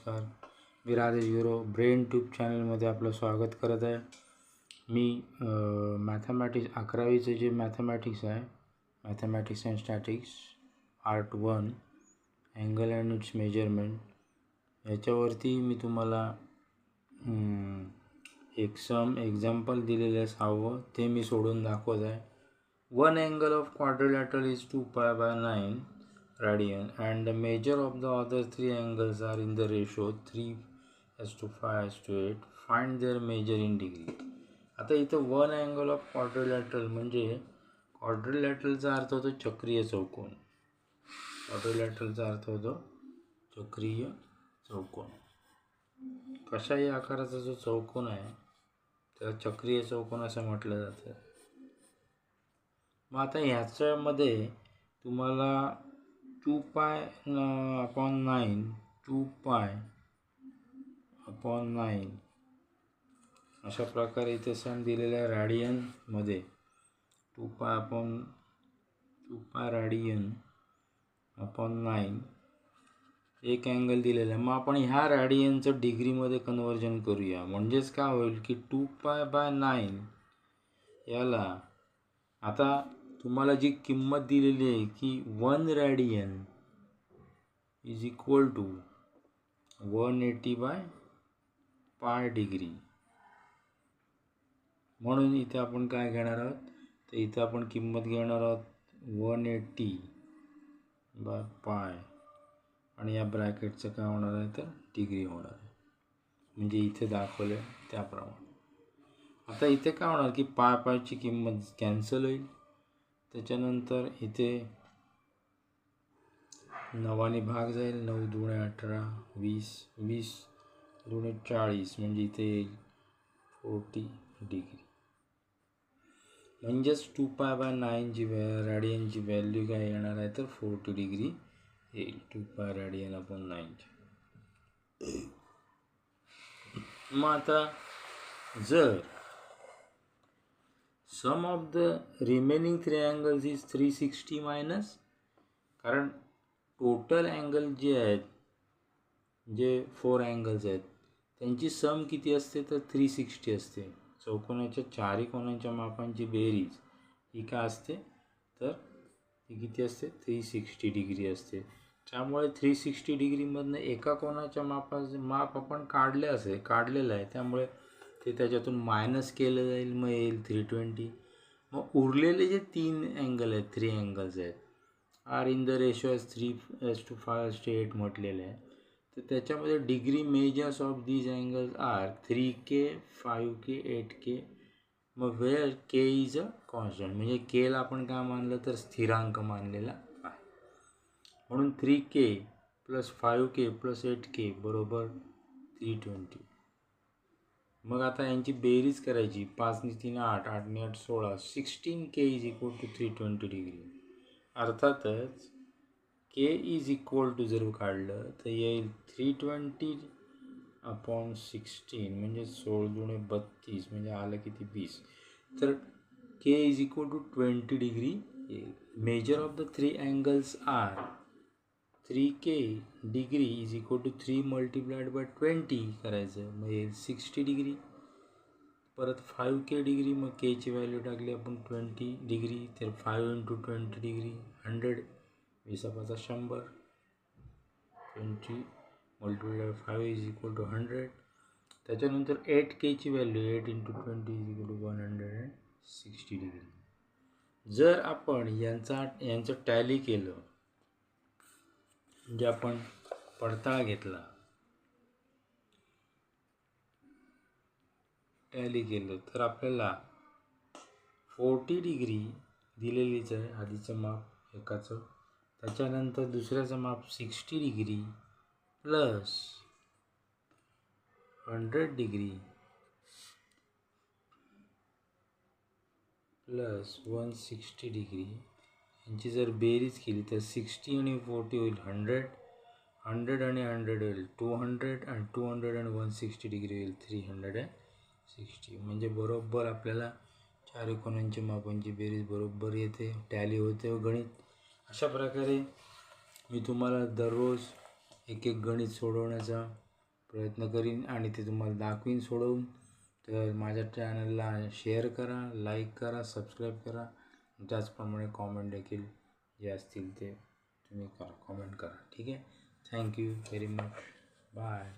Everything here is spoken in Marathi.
नमस्कार, मी राजेश गुरु ब्रेन ट्यूब चॅनलमध्ये आपलं स्वागत करत आहे. मी मॅथमॅटिक्स 11वीचं जे मॅथमॅटिक्स आहे, mathematics and statics part 1 angle and it's measurement, याच्यावरती मी तुम्हाला एक एक्झाम्पल दिलेलं आहे 6वं, ते मी सोडून दाखवत आहे. One angle of quadrilateral is 2π/9 radian and the measure of the other three angles are in the ratio 3:5:8. Find their measure in degree. आता इथं वन अँगल ऑफ क्वाड्रिलॅटरल म्हणजे क्वाड्रिलॅटरलचा अर्थ होतो चक्रीय चौकोन. क्वाड्रिलॅटरलचा अर्थ होतो चक्रीय चौकोन. कशाही आकाराचा जो चौकोन आहे त्याला चक्रीय चौकोन असं म्हटलं जातं. मग आता ह्याच्यामध्ये तुम्हाला 2π/9 अशा प्रकारे इथे सम दिलेल्या रॅडियनमध्ये 2π/9 एक अँगल दिलेला आहे. मग आपण ह्या रॅडियनचं डिग्रीमध्ये कन्वर्जन करूया. म्हणजेच काय होईल की 2π/9 याला आता तुम्हाला जी किंमत दिलेली आहे की 1 radian is equal to 180/π degree. म्हणून इथे आपण काय घेणार आहोत, तर इथे आपण किंमत घेणार आहोत 180/π आणि या ब्रॅकेटचं काय होणार आहे तर डिग्री होणार आहे. म्हणजे इथे दाखवलं त्याप्रमाणे. आता इथे काय होणार की पायची किंमत कॅन्सल होईल. त्याच्यानंतर इथे 9 भाग जाईल. 9 दुणे 18, 20, 20 दुणे 40 म्हणजे इथे येईल 40 डिग्री. म्हणजेच 2π/9 जी रॅडियनची व्हॅल्यू काय येणार आहे तर 40 डिग्री येईल. 2π/9. मग आता जर sum of the remaining 3 angles is 360 minus, कारण टोटल अँगल जे आहेत, जे 4 अँगल्स आहेत त्यांची सम किती असते तर 360 असते. चौकोनाच्या चारही कोनांच्या मापांची बेरीज ही काय असते तर ती किती असते 360 डिग्री असते. त्यामुळे 360 डिग्रीमधनं एका कोनाच्या माप आपण काढलेलं आहे. त्यामुळे ते त्याच्यातून मायनस केलं जाईल. मग येईल 320. मग उरलेले जे 3 अँगल आहेत, 3 अँगल्स आहेत, आर इन द रेशो 3:5:8 म्हटलेलं आहे. तर त्याच्यामध्ये degree measures of these angles are 3K, 5K, 8K. मग where K is a constant, म्हणजे केला आपण काय मानलं तर स्थिरांक मानलेला आहे. म्हणून 3K + 5K + 8K बरोबर 320. मग आता यांची बेरीज करायची. 5 ने 3 8, 8 ने 8 16, 16K is equal to 320 degree. अर्थातच K इज इक्वल टू जर काढलं तर येईल 320/16 म्हणजे 16 दुणे 32 म्हणजे आलं किती 20. तर K is equal to 20 degree येईल. Measure of the 3 angles are 3K degree is equal to 3 × 20 करायचं, मग येईल 60 डिग्री. परत 5K डिग्री, मग Kची व्हॅल्यू टाकली आपण 20 डिग्री, तर 5 × 20 डिग्री 100, 20 × 100, 20 × 5 इज इक्वल टू 100. त्याच्यानंतर 8Kची value 8 × 20 is equal to 160 degree. जर आपण यांचं टॅली केलं, म्हणजे आपण पडताळा घेतला, टॅली केलं, तर आपल्याला 40 डिग्री दिलेलीच आहे आधीचं माप एकाचं. त्याच्यानंतर दुसऱ्याचं माप 60 degree plus 100 degree plus 160 degree यांची जर बेरीज केली तर 60 आणि 40 होईल 100, 100 आणि 100 होईल 200, आणि 200 आणि 160 डिग्री होईल 360. म्हणजे बरोबर आपल्याला चारही कोनांच्या मापांची बेरीज बरोबर येते, टॅली होते व गणित. अशा प्रकारे मी तुम्हाला दररोज एक गणित सोडवण्याचा प्रयत्न करीन आणि ते तुम्हाला दाखवीन सोडवून. तर माझ्या चॅनलला शेअर करा, लाईक करा, सबस्क्राईब करा. त्याचप्रमाणे कॉमेंट देखील जे असतील ते तुम्ही करा, कॉमेंट करा. ठीक आहे. Thank you very much. बाय.